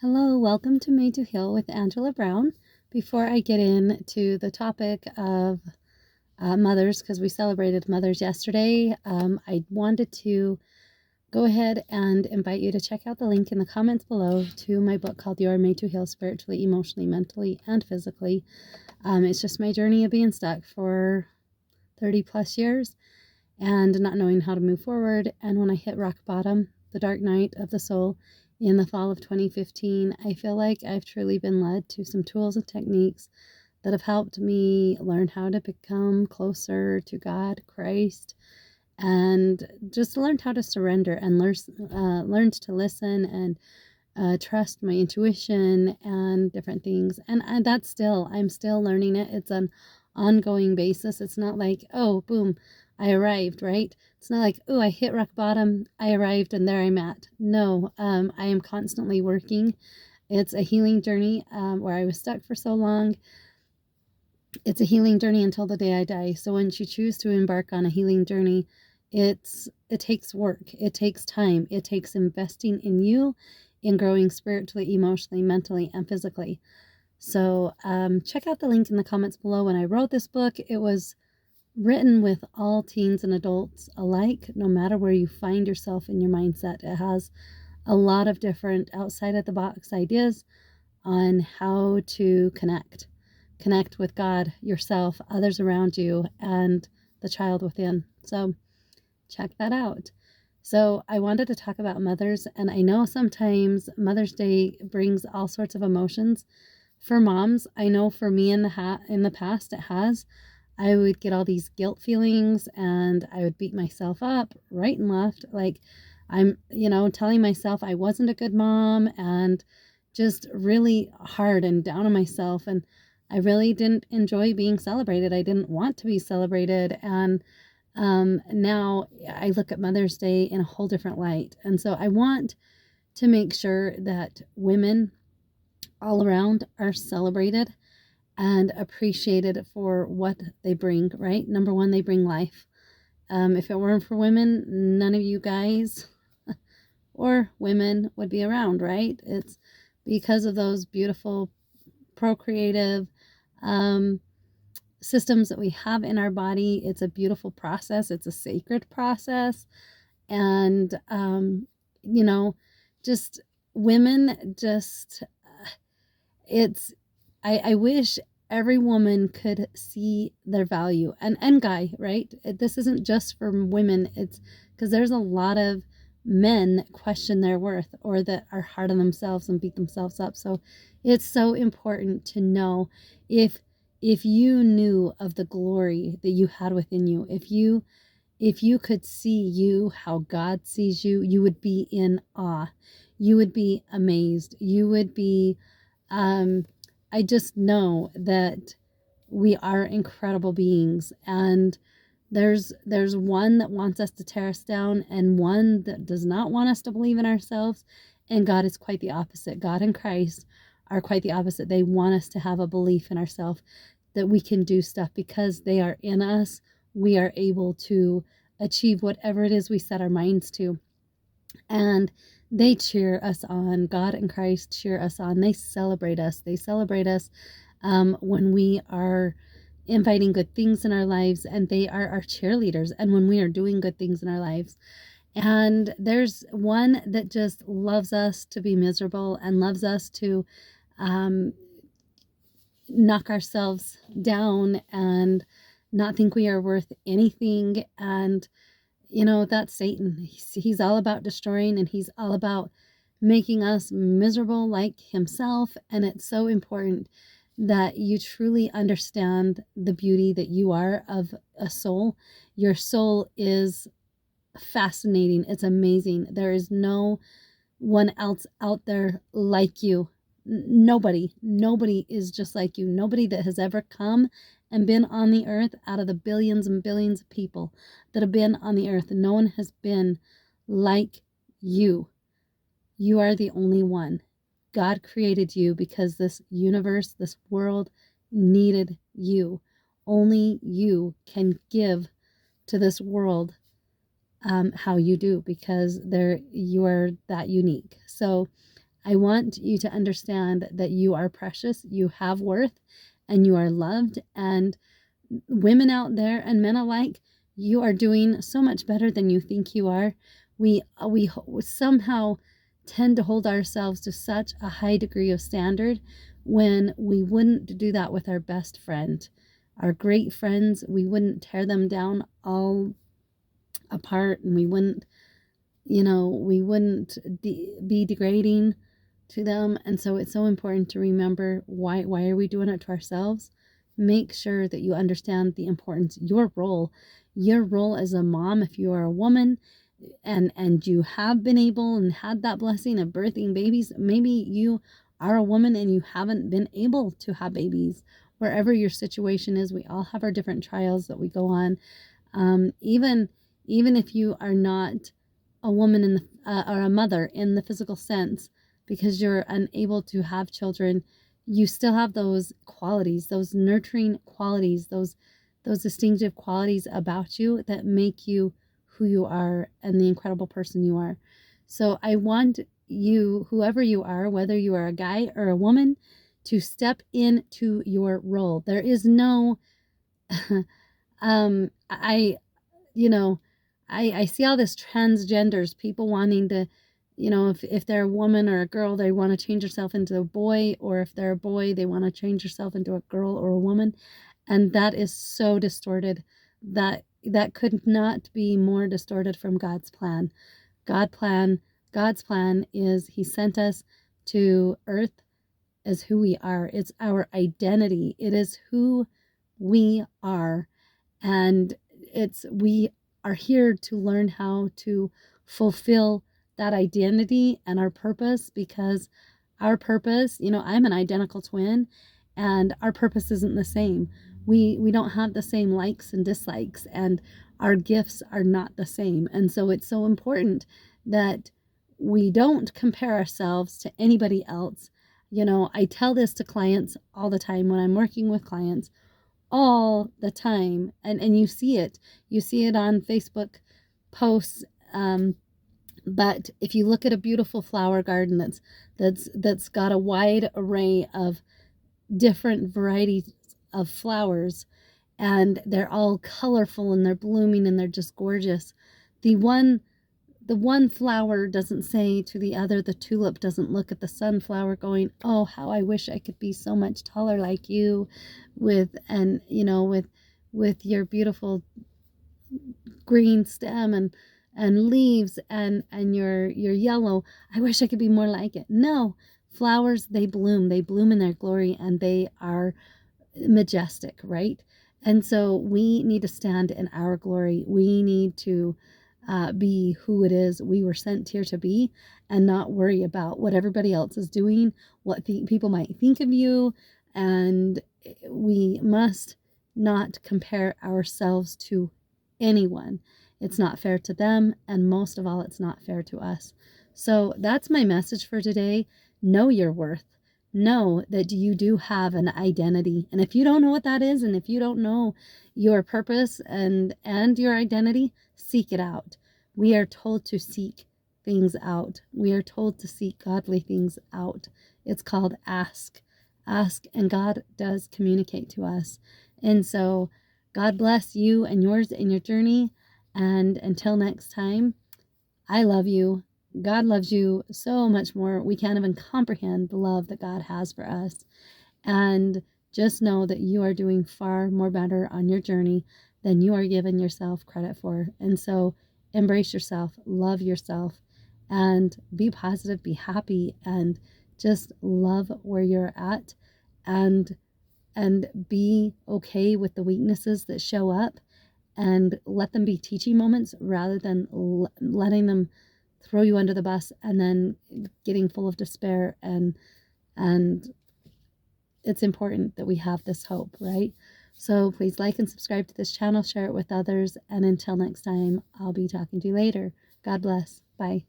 Hello, welcome to Made to Heal with Angela Brown. Before I get into the topic of mothers, because we celebrated mothers yesterday, I wanted to go ahead and invite you to check out the link in the comments below to my book called You Are Made to Heal Spiritually, Emotionally, Mentally, and Physically. It's just my journey of being stuck for 30 plus years and not knowing how to move forward. And when I hit rock bottom, the dark night of the soul, in the fall of 2015, I feel like I've truly been led to some tools and techniques that have helped me learn how to become closer to God, Christ, and just learned how to surrender and learned to listen and trust my intuition and different things. And I'm still learning it. It's an ongoing basis. It's not like, oh, boom, I arrived, right? It's not like, oh, I hit rock bottom, I arrived, and there I'm at. No, I am constantly working. It's a healing journey where I was stuck for so long. It's a healing journey until the day I die. So once you choose to embark on a healing journey, it takes work. It takes time. It takes investing in you, in growing spiritually, emotionally, mentally, and physically. So check out the link in the comments below. When I wrote this book, it was written with all teens and adults alike, no matter where you find yourself in your mindset. It has a lot of different outside of the box ideas on how to connect with God, yourself, others around you, and the child within. So check that out. So I wanted to talk about mothers, and I know sometimes Mother's Day brings all sorts of emotions for moms. I know for me in the past it has. I would get all these guilt feelings and I would beat myself up right and left. Like I'm, telling myself I wasn't a good mom and just really hard and down on myself. And I really didn't enjoy being celebrated. I didn't want to be celebrated. And now I look at Mother's Day in a whole different light. And so I want to make sure that women all around are celebrated and appreciated for what they bring, right? Number one, they bring life. If it weren't for women, none of you guys or women would be around, right? It's because of those beautiful procreative systems that we have in our body. It's a beautiful process. It's a sacred process. And, just women, it's, I wish every woman could see their value and guy, right? This isn't just for women. It's because there's a lot of men that question their worth or that are hard on themselves and beat themselves up. So it's so important to know if you knew of the glory that you had within you, if you could see you how God sees you, you would be in awe. You would be amazed. You would be I just know that we are incredible beings, and there's one that wants us to tear us down and one that does not want us to believe in ourselves, and God is quite the opposite. God and Christ are quite the opposite. They want us to have a belief in ourselves that we can do stuff because they are in us. We are able to achieve whatever it is we set our minds to. And they cheer us on. God and Christ cheer us on. They celebrate us. They celebrate us when we are inviting good things in our lives, and they are our cheerleaders. And when we are doing good things in our lives, and there's one that just loves us to be miserable and loves us to knock ourselves down and not think we are worth anything. And that's Satan. He's all about destroying, and he's all about making us miserable like himself. And it's so important that you truly understand the beauty that you are of a soul. Your soul is fascinating. It's amazing. There is no one else out there like you. Nobody is just like you. Nobody that has ever come and been on the earth out of the billions and billions of people that have been on the earth. No one has been like you. You are the only one. God created you because this universe, this world needed you. Only you can give to this world how you do, because you are that unique. So I want you to understand that you are precious, you have worth, and you are loved. And women out there and men alike, you are doing so much better than you think you are. We somehow tend to hold ourselves to such a high degree of standard when we wouldn't do that with our best friend. Our great friends, we wouldn't tear them down all apart, and we wouldn't, we wouldn't be degrading to them. And so it's so important to remember, why are we doing it to ourselves? Make sure that you understand the importance, your role as a mom. If you are a woman and you have been able and had that blessing of birthing babies, maybe you are a woman and you haven't been able to have babies. Wherever your situation is, we all have our different trials that we go on. Even if you are not a woman in the or a mother in the physical sense, because you're unable to have children, you still have those qualities, those nurturing qualities, those distinctive qualities about you that make you who you are and the incredible person you are. So I want you, whoever you are, whether you are a guy or a woman, to step into your role. There is no I I see all this transgenders, people wanting to, if they're a woman or a girl, they want to change herself into a boy, or if they're a boy, they want to change herself into a girl or a woman. And that is so distorted. That could not be more distorted from God's plan. God's plan is He sent us to earth as who we are. It's our identity. It is who we are. And we are here to learn how to fulfill that identity and our purpose, because our purpose, I'm an identical twin, and our purpose isn't the same. We don't have the same likes and dislikes, and our gifts are not the same. And so it's so important that we don't compare ourselves to anybody else. I tell this to clients all the time when I'm working with clients, all the time, and you see it on Facebook posts. But if you look at a beautiful flower garden that's got a wide array of different varieties of flowers, and they're all colorful and they're blooming and they're just gorgeous, the one flower doesn't say to the other, the tulip doesn't look at the sunflower going, oh, how I wish I could be so much taller like you, with your beautiful green stem and leaves and your yellow. I wish I could be more like it. No, flowers, they bloom in their glory, and they are majestic, right? And so we need to stand in our glory. We need to be who it is we were sent here to be, and not worry about what everybody else is doing, what people might think of you. And we must not compare ourselves to anyone. It's not fair to them, and most of all, it's not fair to us. So that's my message for today. Know your worth. Know that you do have an identity. And if you don't know what that is, and if you don't know your purpose and your identity, seek it out. We are told to seek things out. We are told to seek godly things out. It's called ask. Ask, and God does communicate to us. And so God bless you and yours in your journey. And until next time, I love you. God loves you so much more. We can't even comprehend the love that God has for us. And just know that you are doing far more better on your journey than you are giving yourself credit for. And so embrace yourself, love yourself, and be positive, be happy, and just love where you're at, and be okay with the weaknesses that show up, and let them be teaching moments rather than letting them throw you under the bus and then getting full of despair. And it's important that we have this hope, right? So please like and subscribe to this channel, share it with others, and until next time, I'll be talking to you later. God bless. Bye.